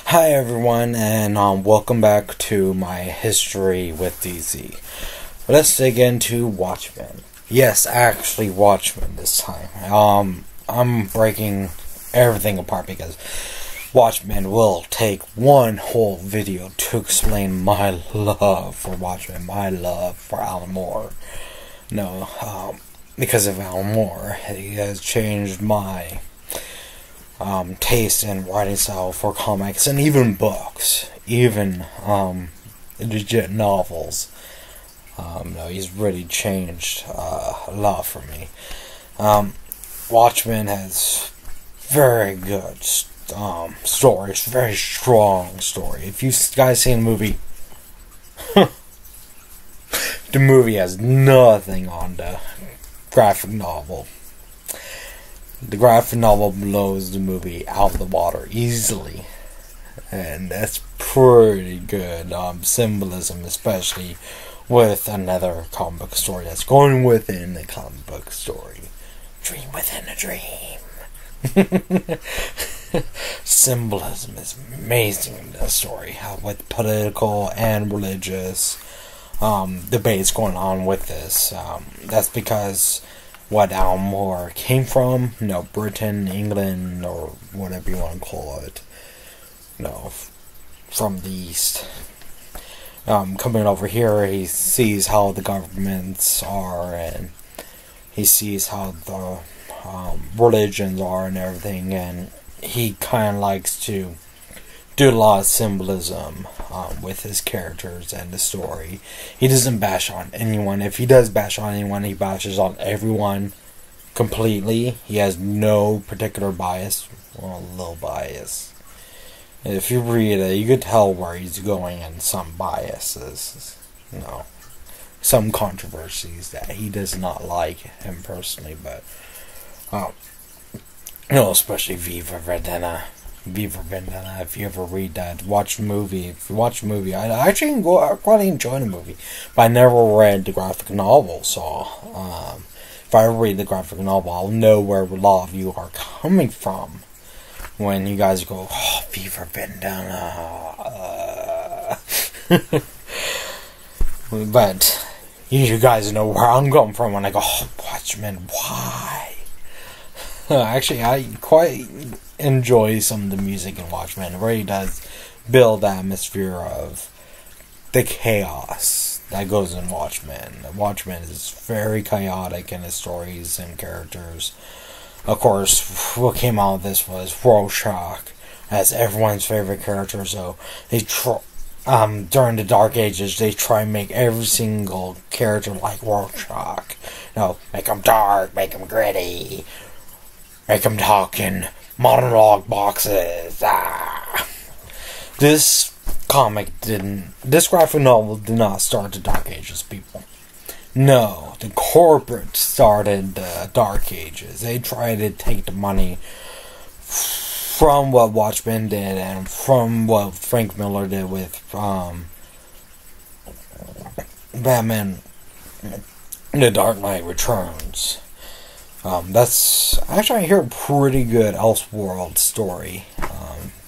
Hi everyone, and welcome back to my history with DC. Let's dig into Watchmen. Yes, actually Watchmen this time. I'm breaking everything apart because Watchmen will take one whole video to explain my love for Watchmen, my love for Alan Moore. Because of Alan Moore, he has changed my taste in writing style for comics and even books, even legit novels. He's really changed a lot for me. Watchmen has very good stories, very strong story. If you guys seen the movie, the movie has nothing on the graphic novel. The graphic novel blows the movie out of the water easily, and that's pretty good symbolism, especially with another comic book story that's going within the comic book story. Dream within a dream. Symbolism is amazing in this story, with political and religious debates going on with this. That's because what Alan Moore came from, Britain, England, or whatever you want to call it, from the East. Coming over here, he sees how the governments are, and he sees how the religions are and everything, and he kind of likes to do a lot of symbolism with his characters and the story. He doesn't bash on anyone. If he does bash on anyone, he bashes on everyone completely. He has no particular bias, or a little bias. If you read it, you could tell where he's going and some biases, some controversies that he does not like him personally, but especially Viva Vendetta. If you ever read that, watch the movie. If you watch the movie, I actually quite enjoy the movie, but I never read the graphic novel, so if I ever read the graphic novel, I'll know where a lot of you are coming from when you guys go, "Oh, Viva Vendetta." But you guys know where I'm going from when I go, "Oh, Watchmen, why?" Actually, I quite enjoy some of the music in Watchmen. It really does build the atmosphere of the chaos that goes in Watchmen. Watchmen is very chaotic in its stories and characters. Of course, what came out of this was Rorschach as everyone's favorite character. So they during the Dark Ages, they try and make every single character like Rorschach. Make them dark, make them gritty, make them talk in monologue boxes. This graphic novel did not start the Dark Ages, people. No, the corporate started the Dark Ages. They tried to take the money from what Watchmen did and from what Frank Miller did with Batman, The Dark Knight Returns. That's actually, I hear a pretty good Elseworld story.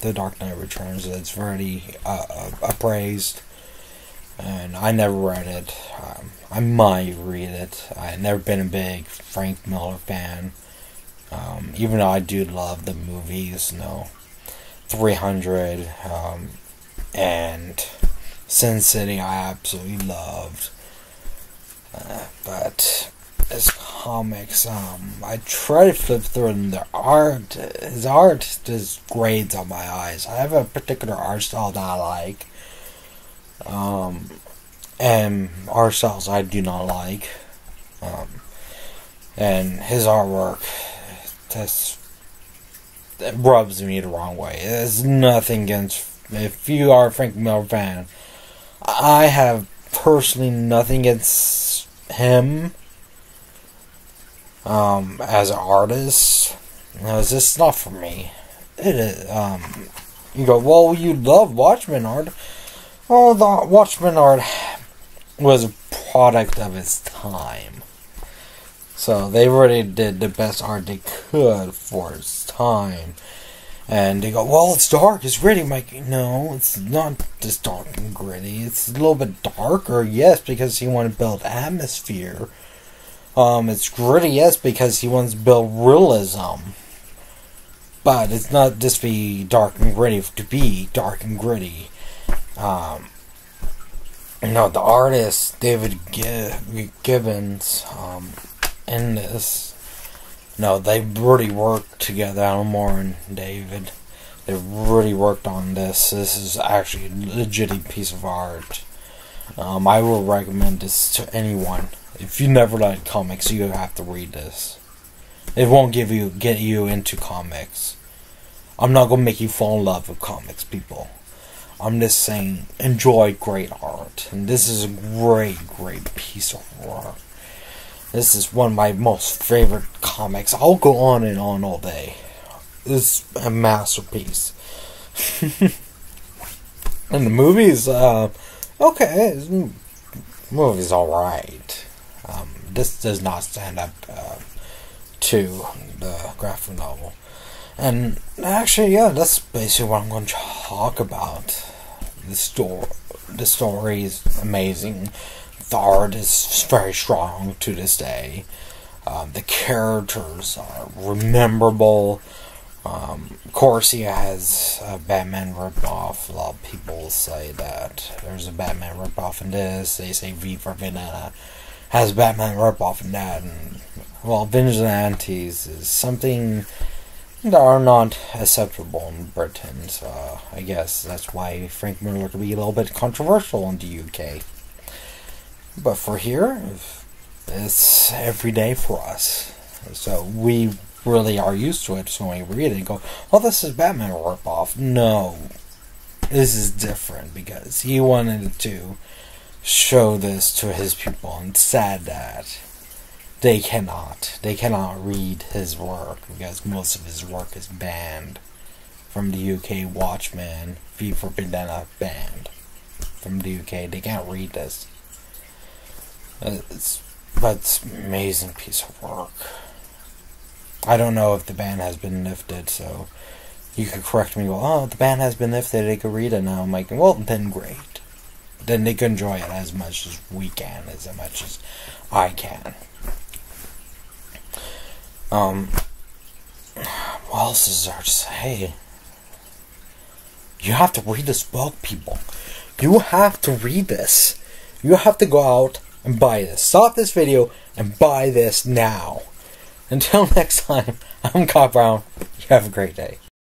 The Dark Knight Returns. It's very appraised, and I never read it. I might read it. I've never been a big Frank Miller fan, even though I do love the movies. 300 and Sin City I absolutely loved, but his comics, I try to flip through them. His art just grades on my eyes. I have a particular art style that I like, and art styles I do not like, and his artwork just rubs me the wrong way. There's nothing against, if you are a Frank Miller fan, I have personally nothing against him as an artist. It's just not for me. It is. You go, well, you love Watchmen art. Well, the Watchmen art was a product of its time. So they really did the best art they could for its time. And they go, well, it's dark, it's gritty. I'm like, no, it's not this dark and gritty. It's a little bit darker, yes, because he wanted to build atmosphere. It's gritty, yes, because he wants to build realism. But it's not just be dark and gritty to be dark and gritty. The artist, David Gibbons, in this, they really worked together, Alan Moore and David. They really worked on this. This is actually a legit piece of art. I will recommend this to anyone. If you never liked comics, you have to read this. It won't get you into comics. I'm not gonna make you fall in love with comics, people. I'm just saying, enjoy great art. And this is a great piece of work. This is one of my most favorite comics. I'll go on and on all day. This is a masterpiece. And the movie's, okay. The movie's alright. This does not stand up to the graphic novel. And actually, yeah, that's basically what I'm going to talk about. The story is amazing. The art is very strong to this day. The characters are rememberable. Of course, he has a Batman ripoff. A lot of people say that there's a Batman ripoff in this. They say V for Vendetta has a Batman ripoff in that. And, well, Vigilantes is something that are not acceptable in Britain. So I guess that's why Frank Miller could be a little bit controversial in the UK. But for here, it's every day for us. So we really are used to it. So when we read it and go, well, this is Batman ripoff. No. This is different because he wanted to show this to his people, and it's sad that they cannot read his work because most of his work is banned from the UK. Watchmen, V for Vendetta, banned from the UK. They can't read this. But it's an amazing piece of work. I don't know if the ban has been lifted, so you could correct me. Go, oh, the ban has been lifted. They could read it now. I'm like, well, then great. Then they can enjoy it as much as we can, as much as I can. What else is there to say? You have to read this book, people. You have to read this. You have to go out and buy this. Stop this video and buy this now. Until next time, I'm Cop Brown. You have a great day.